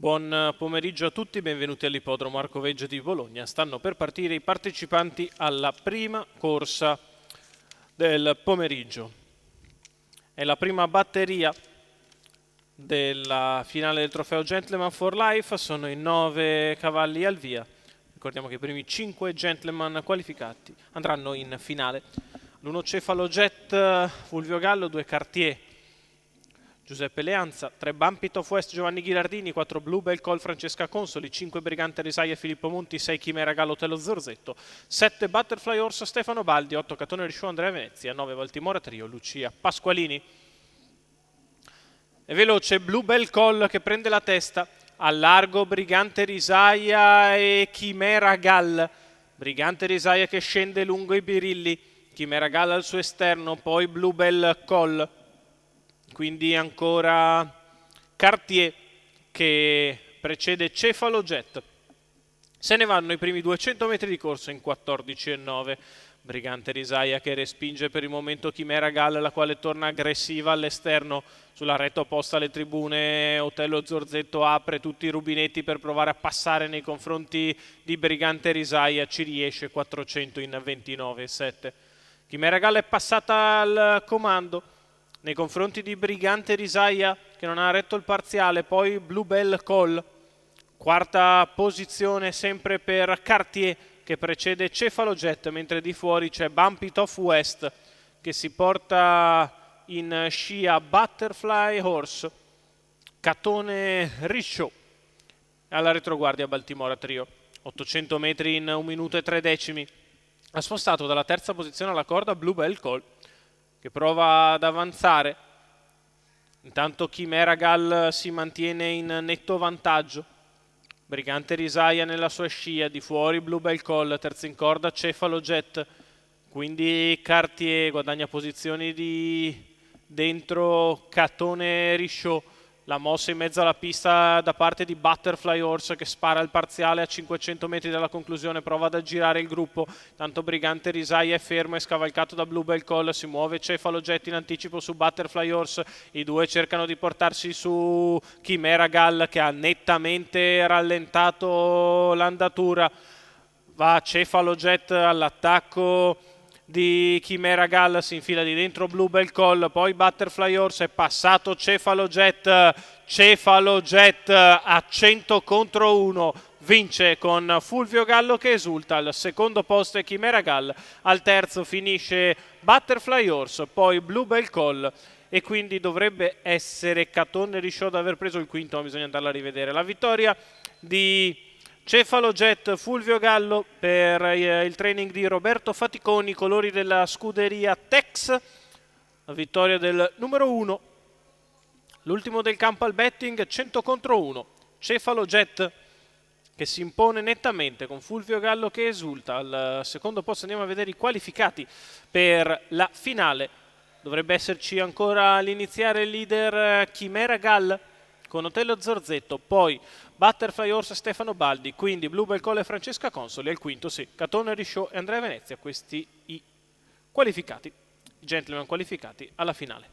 Buon pomeriggio a tutti, benvenuti all'Ippodromo Arcoveggio di Bologna. Stanno per partire i partecipanti alla prima corsa del pomeriggio. È la prima batteria della finale del trofeo Gentleman for Life, sono i 9 cavalli al via. Ricordiamo che i primi 5 gentleman qualificati andranno in finale. L'1 Cefalo Jet Fulvio Gallo, 2 Cartier Giuseppe Leanza, 3 Bumpit of West Giovanni Ghilardini, 4 Bluebell Call Francesca Consoli, 5 Brigante Risaia Filippo Monti, 6 Chimera Gallo Tello Zorzetto, 7 Butterfly Horse Stefano Baldi, 8 Catone Risciò Andrea Venezia, 9 Valtimora Trio Lucia Pasqualini. È veloce Bluebell Call che prende la testa, a largo Brigante Risaia e Chimera Gall. Brigante Risaia che scende lungo i birilli, Chimera Gall al suo esterno, poi Bluebell Call. Quindi ancora Cartier che precede Cefalo Jet. Se ne vanno i primi 200 metri di corsa in 14,9. Brigante Risaia che respinge per il momento Chimera Gall, la quale torna aggressiva all'esterno sulla retta opposta alle tribune. Otello Zorzetto apre tutti i rubinetti per provare a passare nei confronti di Brigante Risaia, ci riesce 400 in 29,7. Chimera Gall è passata al comando nei confronti di Brigante Risaia che non ha retto il parziale, poi Bluebell Call, quarta posizione sempre per Cartier che precede Cefalo Jet, mentre di fuori c'è Bumpit of West che si porta in scia Butterfly Horse, Catone Risciò alla retroguardia Baltimora Trio. 800 metri in 1 minuto e 3 decimi. Ha spostato dalla terza posizione alla corda Bluebell Call che prova ad avanzare. Intanto Chimera Gall si mantiene in netto vantaggio. Brigante Risaia nella sua scia, di fuori Bluebell Call, terzo in corda Cefalo Jet. Quindi Cartier guadagna posizioni di dentro Catone Risciò. La mossa in mezzo alla pista da parte di Butterfly Horse che spara il parziale a 500 metri dalla conclusione, prova ad aggirare il gruppo. Tanto Brigante Risaia è fermo, è scavalcato da Bluebell Call, si muove Cefalo Jet in anticipo su Butterfly Horse. I due cercano di portarsi su Chimera Gall che ha nettamente rallentato l'andatura. Va Cefalo Jet all'attacco di Chimera Gall, si infila di dentro Bluebell Call, poi Butterfly Horse, è passato Cefalo Jet a 100 contro 1, vince con Fulvio Gallo che esulta, al secondo posto è Chimera Gall, al terzo finisce Butterfly Horse, poi Bluebell Call e quindi dovrebbe essere Catone Risciò ad aver preso il quinto, ma bisogna andarla a rivedere. La vittoria di Cefalo Jet Fulvio Gallo per il training di Roberto Faticoni, colori della scuderia Tex, la vittoria del numero 1, l'ultimo del campo al betting, 100 contro 1, Cefalo Jet che si impone nettamente con Fulvio Gallo che esulta. Al secondo posto andiamo a vedere i qualificati per la finale. Dovrebbe esserci ancora all'iniziare il leader Chimera Gall con Otello Zorzetto, poi Butterfly Horse Stefano Baldi, quindi Bluebell Call e Francesca Consoli, al quinto sì, Catone Risciò e Andrea Venezia, questi i qualificati, i gentleman qualificati alla finale.